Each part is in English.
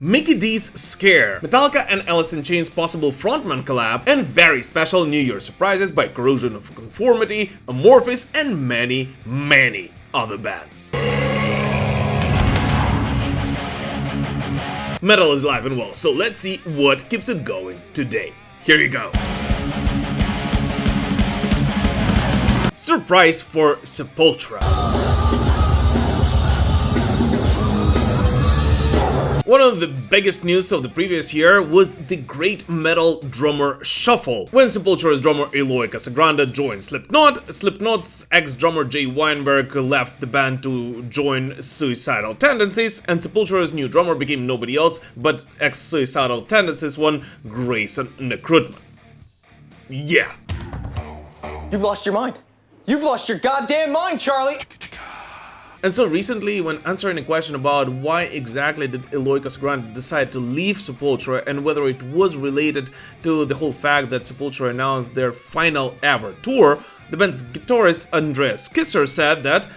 Mikkey Dee's Scare, Metallica and Alice in Chains' possible frontman collab, and very special New Year surprises by Corrosion of Conformity, Amorphis, and many other bands. Metal is live and well, so let's see what keeps it going today. Here you go. Surprise for Sepultura. One of the biggest news of the previous year was the great metal drummer shuffle. When Sepultura's drummer Eloy Casagrande joined Slipknot, Slipknot's ex-drummer Jay Weinberg left the band to join Suicidal Tendencies, and Sepultura's new drummer became nobody else but ex-Suicidal Tendencies one Grayson Necrutman. Yeah. You've lost your mind. You've lost your goddamn mind, Charlie! And so recently, when answering a question about why exactly did Eloy Casagrande decide to leave Sepultura and whether it was related to the whole fact that Sepultura announced their final ever tour, the band's guitarist Andreas Kisser said that,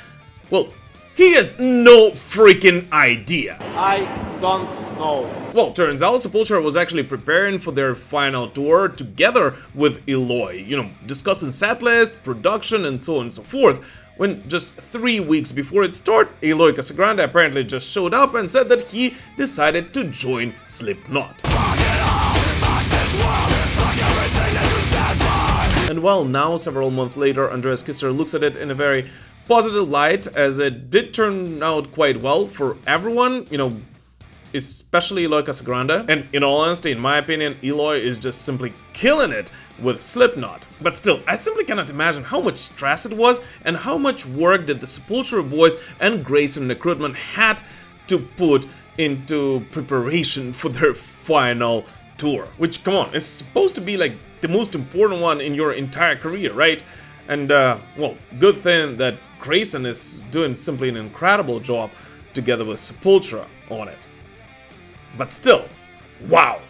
well, he has no freaking idea. I don't know. Well, turns out Sepultura was actually preparing for their final tour together with Eloy, discussing setlist, production, and so on and so forth. When just 3 weeks before it started, Eloy Casagrande apparently just showed up and said that he decided to join Slipknot. And while now, several months later, Andreas Kisser looks at it in a very positive light, as it did turn out quite well for everyone, especially Eloy Casagrande. And in all honesty, in my opinion, Eloy is just simply killing it with Slipknot. But still, I simply cannot imagine how much stress it was and how much work did the Sepultura boys and Grayson Necrutman had to put into preparation for their final tour. Which, come on, is supposed to be like the most important one in your entire career, right? And, well, good thing that Grayson is doing simply an incredible job together with Sepultura on it. But still, wow!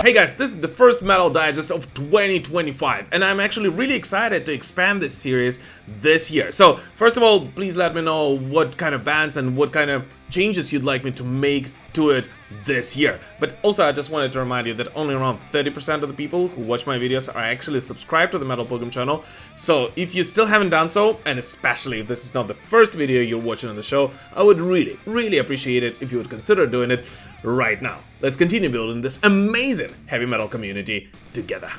Hey guys, this is the first Metal Digest of 2025, and I'm actually really excited to expand this series this year. So, first of all, please let me know what kind of bands and what kind of changes you'd like me to make to it this year. But also, I just wanted to remind you that only around 30% of the people who watch my videos are actually subscribed to the Metal Pilgrim channel. So, if you still haven't done so, and especially if this is not the first video you're watching on the show, I would really appreciate it if you would consider doing it right now. Let's continue building this amazing heavy metal community together.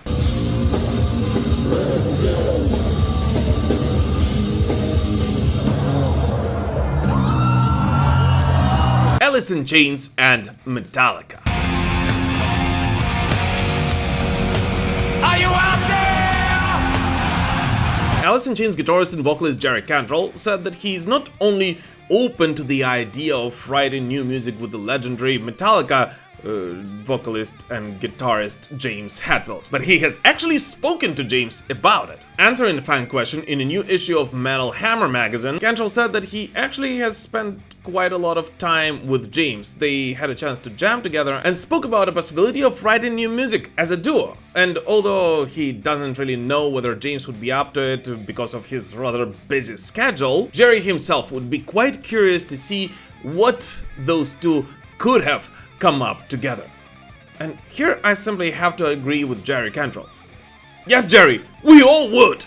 Alice in Chains and Metallica. Are you out there? Alice in Chains guitarist and vocalist Jerry Cantrell said that he's not only open to the idea of writing new music with the legendary Metallica vocalist and guitarist James Hetfield, but he has actually spoken to James about it. Answering a fan question in a new issue of Metal Hammer magazine, Cantrell said that he actually has spent quite a lot of time with James. They had a chance to jam together and spoke about the possibility of writing new music as a duo. And although he doesn't really know whether James would be up to it because of his rather busy schedule, Jerry himself would be quite curious to see what those two could have come up together. And here I simply have to agree with Jerry Cantrell. Yes, Jerry, we all would!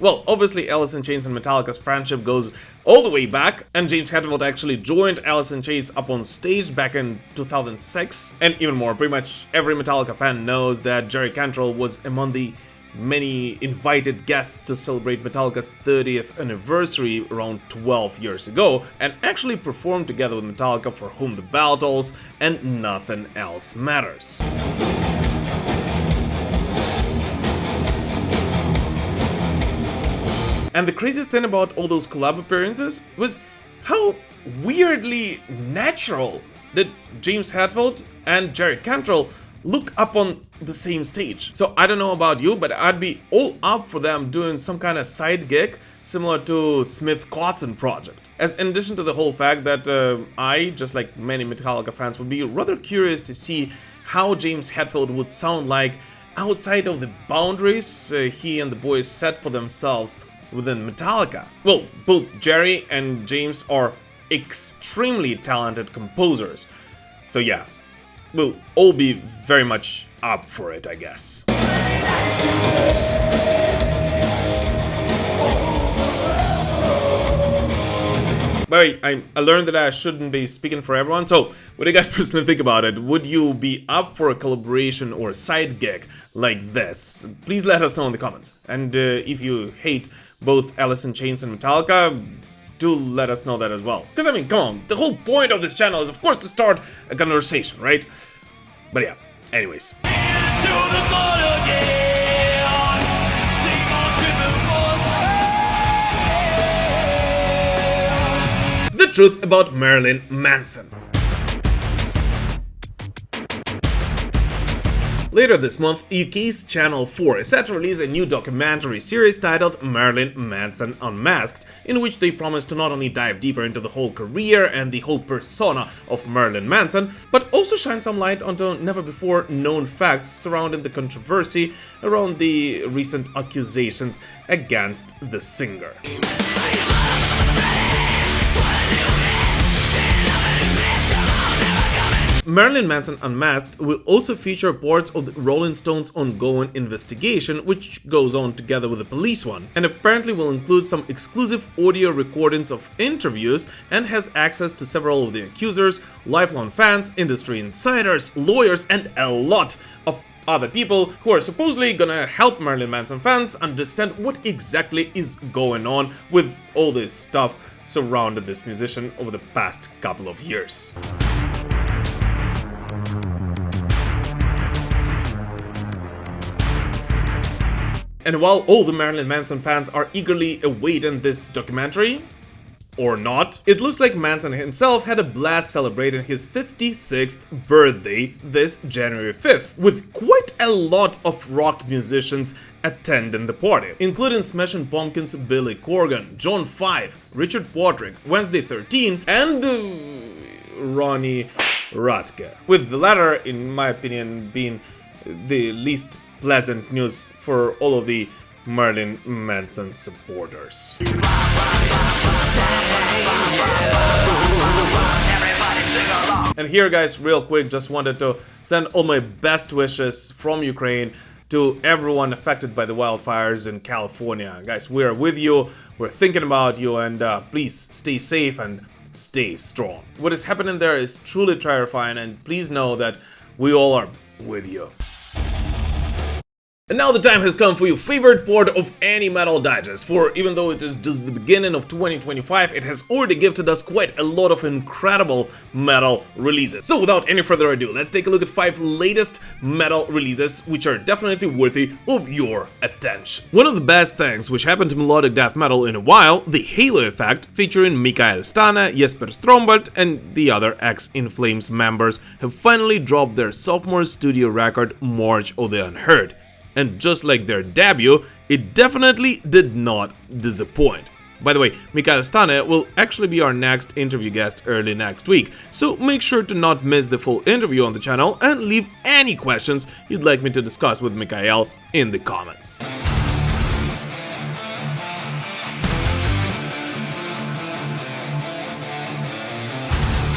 Well, obviously Alice in Chains and Metallica's friendship goes all the way back, and James Hetfield actually joined Alice in Chains up on stage back in 2006. And even more, pretty much every Metallica fan knows that Jerry Cantrell was among the many invited guests to celebrate Metallica's 30th anniversary around 12 years ago, and actually performed together with Metallica For Whom the Bell Tolls and Nothing Else Matters. And the craziest thing about all those collab appearances was how weirdly natural that James Hetfield and Jerry Cantrell look up on the same stage. So I don't know about you, but I'd be all up for them doing some kind of side gig similar to Smith Kotzen project. As in addition to the whole fact that I, just like many Metallica fans, would be rather curious to see how James Hetfield would sound like outside of the boundaries he and the boys set for themselves within Metallica. Well, both Jerry and James are extremely talented composers, so yeah, we'll all be very much up for it, I guess. But I learned that I shouldn't be speaking for everyone, so what do you guys personally think about it? Would you be up for a collaboration or a side gig like this? Please let us know in the comments. And if you hate both Alice in Chains and Metallica, do let us know that as well. Because I mean, come on, the whole point of this channel is of course to start a conversation, right? But yeah, anyways. The truth about Marilyn Manson. Later this month, UK's Channel 4 is set to release a new documentary series titled Marilyn Manson Unmasked, in which they promise to not only dive deeper into the whole career and the whole persona of Marilyn Manson, but also shine some light onto never-before-known facts surrounding the controversy around the recent accusations against the singer. Marilyn Manson Unmasked will also feature parts of the Rolling Stones' ongoing investigation, which goes on together with the police one, and apparently will include some exclusive audio recordings of interviews and has access to several of the accusers, lifelong fans, industry insiders, lawyers, and a lot of other people who are supposedly gonna help Marilyn Manson fans understand what exactly is going on with all this stuff surrounding this musician over the past couple of years. And while all the Marilyn Manson fans are eagerly awaiting this documentary, or not, it looks like Manson himself had a blast celebrating his 56th birthday this January 5th, with quite a lot of rock musicians attending the party, including Smashing Pumpkins' Billy Corgan, John 5, Richard Patrick, Wednesday 13, and Ronnie Radke, with the latter, in my opinion, being the least pleasant news for all of the Marilyn Manson supporters. And here, guys, real quick, just wanted to send all my best wishes from Ukraine to everyone affected by the wildfires in California. Guys, we're with you, we're thinking about you, and please stay safe and stay strong. What is happening there is truly terrifying, and please know that we all are with you. And now the time has come for your favorite part of any Metal Digest, for even though it is just the beginning of 2025, it has already gifted us quite a lot of incredible metal releases. So without any further ado, let's take a look at 5 latest metal releases which are definitely worthy of your attention. One of the best things which happened to melodic death metal in a while, the Halo Effect, featuring Mikael Stanne, Jesper Strömbert, and the other ex-In Flames members, have finally dropped their sophomore studio record, March of the Unheard. And just like their debut, it definitely did not disappoint. By the way, Mikael Stanne will actually be our next interview guest early next week, so make sure to not miss the full interview on the channel and leave any questions you'd like me to discuss with Mikael in the comments.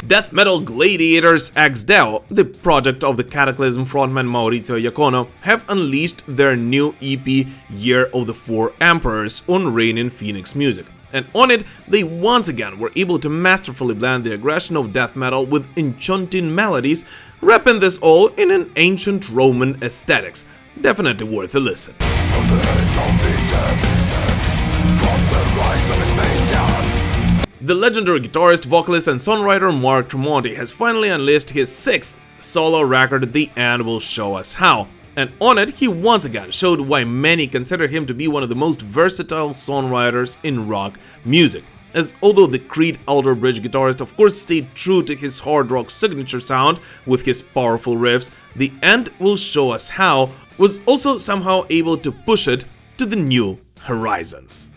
Death metal gladiators ex Deo, the project of the Cataclysm frontman Maurizio Iacono, have unleashed their new EP Year of the Four Emperors on Reigning Phoenix Music. And on it, they once again were able to masterfully blend the aggression of death metal with enchanting melodies, wrapping this all in an ancient Roman aesthetics. Definitely worth a listen. The legendary guitarist, vocalist, and songwriter Mark Tremonti has finally unleashed his 6th solo record, The End Will Show Us How, and on it he once again showed why many consider him to be one of the most versatile songwriters in rock music, as although the Creed Alter Bridge guitarist of course stayed true to his hard rock signature sound with his powerful riffs, The End Will Show Us How was also somehow able to push it to the new horizons.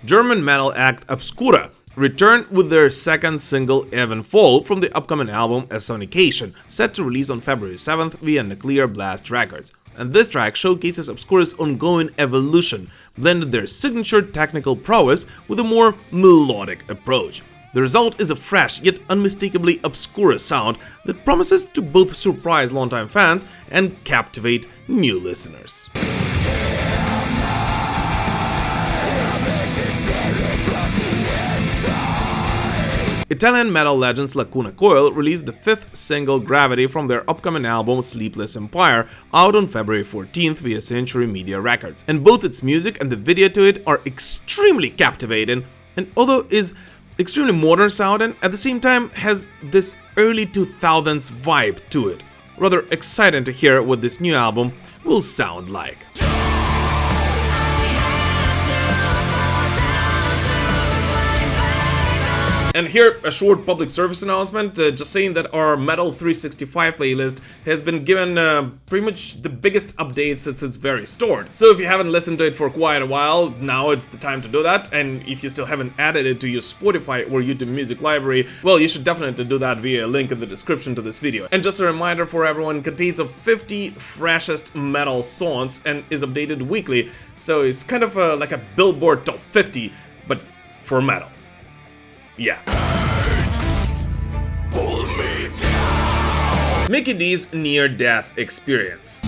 German metal act Obscura returned with their second single Evenfall from the upcoming album Assonication, set to release on February 7th via Nuclear Blast Records. And this track showcases Obscura's ongoing evolution, blended their signature technical prowess with a more melodic approach. The result is a fresh yet unmistakably Obscura sound that promises to both surprise longtime fans and captivate new listeners. Italian metal legends Lacuna Coil released the fifth single Gravity from their upcoming album Sleepless Empire, out on February 14th via Century Media Records. And both its music and the video to it are extremely captivating, and although is extremely modern sounding, at the same time has this early 2000s vibe to it. Rather exciting to hear what this new album will sound like. And here, a short public service announcement, just saying that our Metal 365 playlist has been given pretty much the biggest updates since its very start. So if you haven't listened to it for quite a while, now it's the time to do that. And if you still haven't added it to your Spotify or YouTube music library, well, you should definitely do that via a link in the description to this video. And just a reminder for everyone, it contains of 50 freshest metal songs and is updated weekly. So it's kind of like a Billboard Top 50, but for metal. Yeah. Mikkey Dee's near-death experience.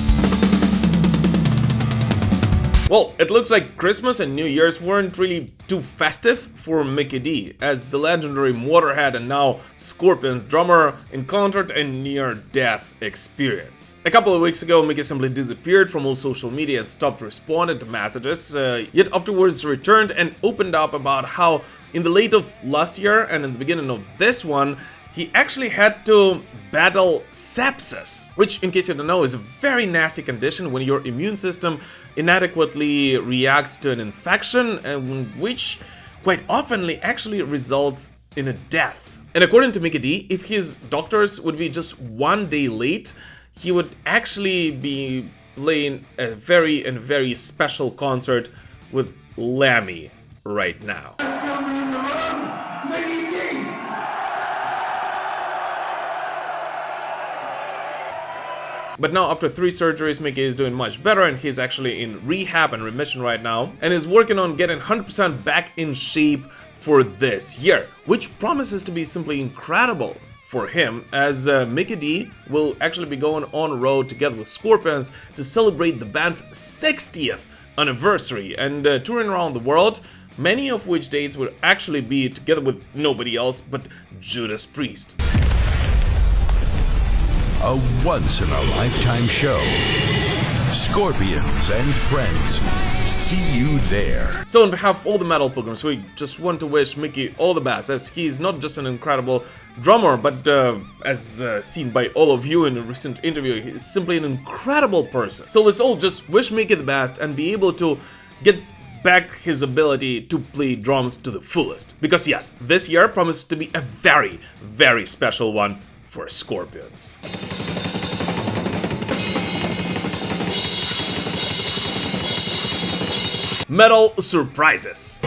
Well, it looks like Christmas and New Year's weren't really too festive for Mikkey Dee, as the legendary Motörhead and now Scorpions drummer encountered a near-death experience. A couple of weeks ago, Mikkey simply disappeared from all social media and stopped responding to messages, yet afterwards returned and opened up about how in the late of last year and in the beginning of this one, he actually had to battle sepsis, which, in case you don't know, is a very nasty condition when your immune system inadequately reacts to an infection, and which quite often actually results in a death. And according to Mikkey Dee, if his doctors would be just one day late, he would actually be playing a very special concert with Lemmy right now. But now, after 3 surgeries, Mikkey is doing much better, and he's actually in rehab and remission right now, and is working on getting 100% back in shape for this year, which promises to be simply incredible for him, as Mikkey Dee will actually be going on road together with Scorpions to celebrate the band's 60th anniversary and touring around the world, many of which dates will actually be together with nobody else but Judas Priest. A once-in-a-lifetime show. Scorpions and friends. See you there. So on behalf of all the metal pilgrims, we just want to wish Mikkey all the best, as he's not just an incredible drummer, but as seen by all of you in a recent interview, he's simply an incredible person. So let's all just wish Mikkey the best and be able to get back his ability to play drums to the fullest. Because yes, this year promises to be a very special one for Scorpions. Metal surprises.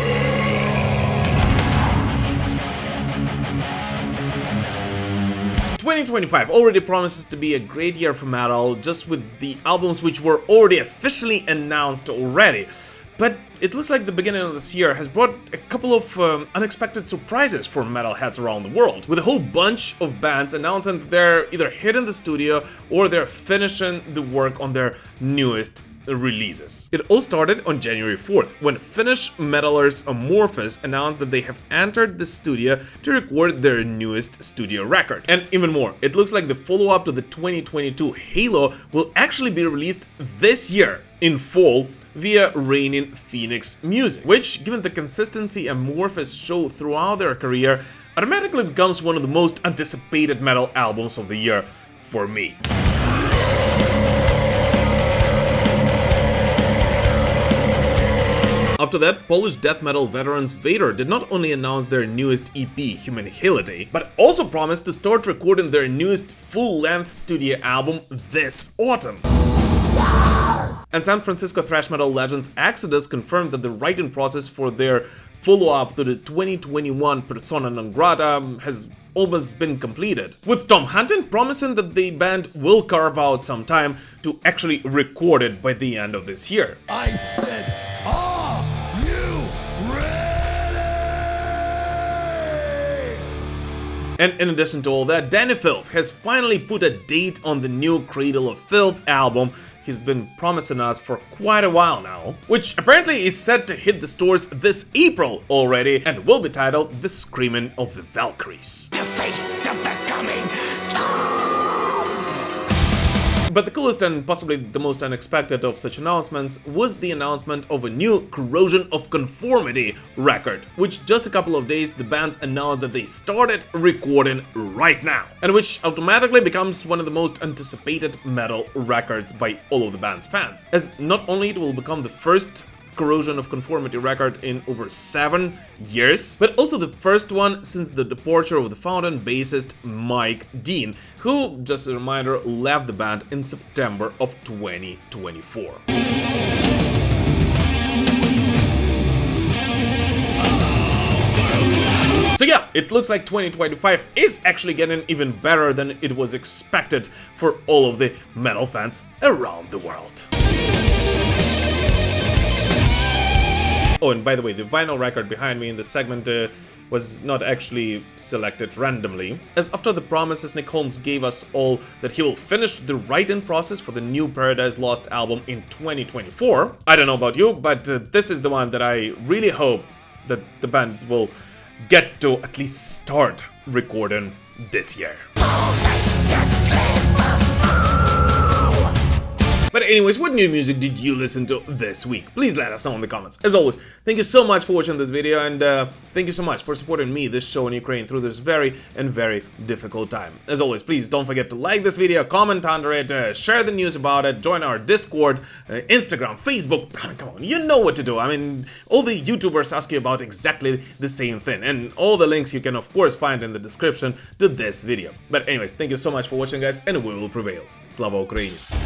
"2025 already promises to be a great year for metal, just with the albums which were already officially announced already. But it looks like the beginning of this year has brought a couple of unexpected surprises for metalheads around the world, with a whole bunch of bands announcing that they're either hitting the studio or they're finishing the work on their newest releases. It all started on January 4th, when Finnish metalers Amorphis announced that they have entered the studio to record their newest studio record. And even more, it looks like the follow-up to the 2022 Halo will actually be released this year in fall via Reigning Phoenix Music, which, given the consistency Amorphis show throughout their career, automatically becomes one of the most anticipated metal albums of the year for me. After that, Polish death metal veterans Vader did not only announce their newest EP, Humanhility, but also promised to start recording their newest full-length studio album this autumn. And San Francisco thrash metal legends Exodus confirmed that the writing process for their follow-up to the 2021 Persona non grata has almost been completed, with Tom Hunton promising that the band will carve out some time to actually record it by the end of this year. I said, are you ready? And in addition to all that, Danny Filth has finally put a date on the new Cradle of Filth album he's been promising us for quite a while now, which apparently is set to hit the stores this April already and will be titled The Screaming of the Valkyries. The face of the coming But the coolest and possibly the most unexpected of such announcements was the announcement of a new Corrosion of Conformity record, which just a couple of days the bands announced that they started recording right now, and which automatically becomes one of the most anticipated metal records by all of the band's fans, as not only it will become the first Corrosion of Conformity record in over 7 years, but also the first one since the departure of the founder and bassist Mikkey Dee, who, just a reminder, left the band in September of 2024. So yeah, it looks like 2025 is actually getting even better than it was expected for all of the metal fans around the world. Oh, and by the way, the vinyl record behind me in this segment was not actually selected randomly, as after the promises Nick Holmes gave us all that he will finish the writing process for the new Paradise Lost album in 2024, I don't know about you, but this is the one that I really hope that the band will get to at least start recording this year. But anyways, what new music did you listen to this week? Please let us know in the comments. As always, thank you so much for watching this video, and thank you so much for supporting me, this show, in Ukraine through this very difficult time. As always, please don't forget to like this video, comment under it, share the news about it, join our Discord, Instagram, Facebook. Come on, you know what to do. I mean, all the YouTubers ask you about exactly the same thing, and all the links you can of course find in the description to this video. But anyways, thank you so much for watching, guys, and we will prevail. Slava Ukraini!